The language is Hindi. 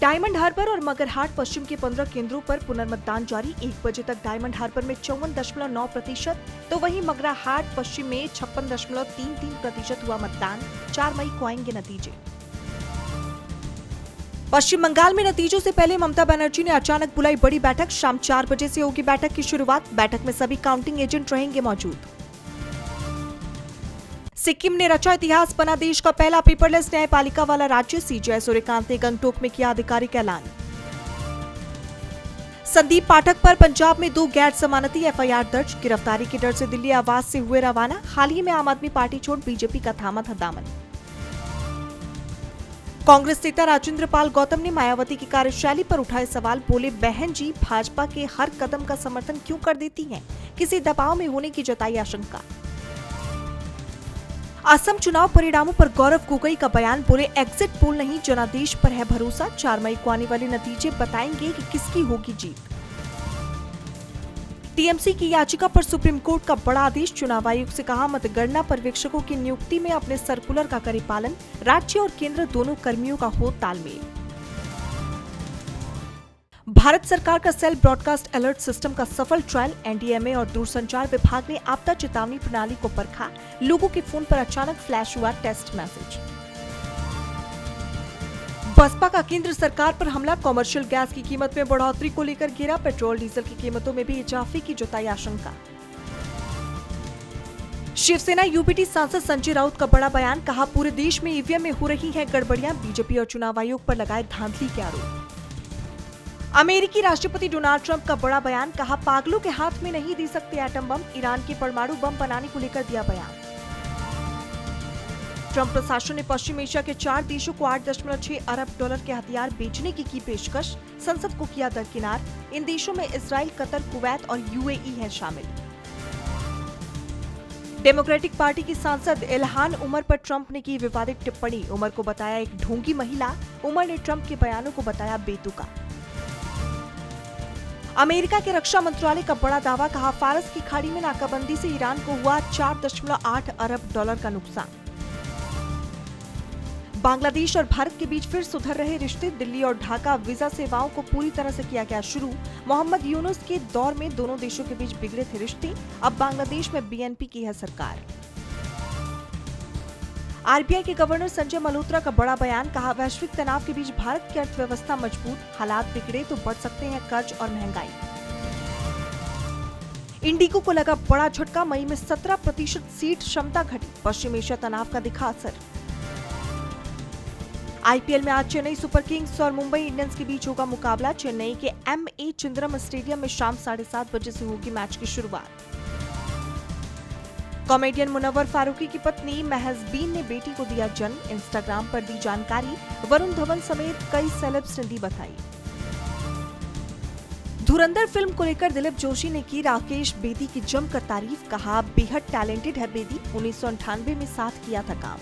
डायमंड हार्बर और मगरहाट पश्चिम के 15 केंद्रों पर पुनर्मतदान जारी। 1 बजे तक डायमंड हार्बर में 54.9%, तो वहीं मगरहाट पश्चिम में 56.33% हुआ मतदान। 4 मई को आएंगे नतीजे। पश्चिम बंगाल में नतीजों से पहले ममता बनर्जी ने अचानक बुलाई बड़ी बैठक। शाम 4 बजे से होगी बैठक की शुरुआत। बैठक में सभी काउंटिंग एजेंट रहेंगे मौजूद। सिक्किम ने रचा इतिहास, बना देश का पहला पेपरलेस न्यायपालिका वाला राज्य। सीजे सूर्यकांत ने गंगटोक में किया आधिकारिक ऐलान। संदीप पाठक पर पंजाब में 2 गैर जमानती एफआईआर दर्ज। गिरफ्तारी के डर से दिल्ली आवास से हुए रवाना। हाल ही में आम आदमी पार्टी छोड़ बीजेपी का थामा था दामन। कांग्रेस नेता राजेंद्र पाल गौतम ने मायावती की कार्यशैली पर उठाए सवाल। बोले, बहन जी भाजपा के हर कदम का समर्थन क्यों कर देती हैं? किसी दबाव में होने की जताई आशंका। असम चुनाव परिणामों पर गौरव गोगोई का बयान। बोले, एग्जिट पोल नहीं, जनादेश पर है भरोसा। 4 मई को आने वाले नतीजे बताएंगे कि किसकी होगी जीत। टीएमसी की याचिका पर सुप्रीम कोर्ट का बड़ा आदेश। चुनाव आयोग से कहा, मतगणना पर्यवेक्षकों की नियुक्ति में अपने सर्कुलर का करे पालन। राज्य और केंद्र दोनों कर्मियों का हो तालमेल। भारत सरकार का सेल ब्रॉडकास्ट अलर्ट सिस्टम का सफल ट्रायल। एनडीएमए और दूरसंचार विभाग ने आपदा चेतावनी प्रणाली को परखा। लोगों के फोन पर अचानक फ्लैश हुआ टेस्ट मैसेज। बसपा का केंद्र सरकार पर हमला। कॉमर्शियल गैस की कीमत में बढ़ोतरी को लेकर घेरा। पेट्रोल डीजल की कीमतों में भी इजाफे की जताई आशंका। शिवसेना यूपीटी सांसद संजय राउत का बड़ा बयान। कहा, पूरे देश में ईवीएम में हो रही है गड़बड़ियां। बीजेपी और चुनाव आयोग पर लगाए धांधली के आरोप। अमेरिकी राष्ट्रपति डोनाल्ड ट्रंप का बड़ा बयान। कहा, पागलों के हाथ में नहीं दे सकते एटम बम। ईरान के परमाणु बम बनाने को लेकर दिया बयान। ट्रंप प्रशासन ने पश्चिम एशिया के 4 देशों को $8.6 अरब के हथियार बेचने की पेशकश। संसद को किया दरकिनार। इन देशों में इजराइल, कतर, कुवैत और यूएई है शामिल। डेमोक्रेटिक पार्टी की सांसद इल्हान उमर पर ट्रंप ने की विवादित टिप्पणी। उमर को बताया एक ढोंगी महिला। उमर ने ट्रंप के बयानों को बताया बेतुका। अमेरिका के रक्षा मंत्रालय का बड़ा दावा। कहा, फारस की खाड़ी में नाकाबंदी से ईरान को हुआ $4.8 अरब का नुकसान। बांग्लादेश और भारत के बीच फिर सुधर रहे रिश्ते। दिल्ली और ढाका वीजा सेवाओं को पूरी तरह से किया गया शुरू। मोहम्मद यूनुस के दौर में दोनों देशों के बीच बिगड़े थे रिश्ते। अब बांग्लादेश में बीएनपी की है सरकार। आरबीआई के गवर्नर संजय मल्होत्रा का बड़ा बयान। कहा, वैश्विक तनाव के बीच भारत की अर्थव्यवस्था मजबूत। हालात बिगड़े तो बढ़ सकते हैं कर्ज और महंगाई। इंडिगो को लगा बड़ा झटका। मई में 17% सीट क्षमता घटी। पश्चिम एशिया तनाव का दिखा असर। आईपीएल में आज चेन्नई सुपर किंग्स और मुंबई इंडियंस के बीच होगा मुकाबला। चेन्नई के एमए चिदंबरम स्टेडियम में शाम 7:30 बजे से होगी मैच की शुरुआत। कॉमेडियन मुनव्वर फारूकी की पत्नी महजबीन ने बेटी को दिया जन्म। इंस्टाग्राम पर दी जानकारी। वरुण धवन समेत कई सेलेब्स ने दी बधाई। धुरंधर फिल्म को लेकर दिलीप जोशी ने की राकेश बेदी की जमकर तारीफ। कहा, बेहद टैलेंटेड है बेदी। 1998 में साथ किया था काम।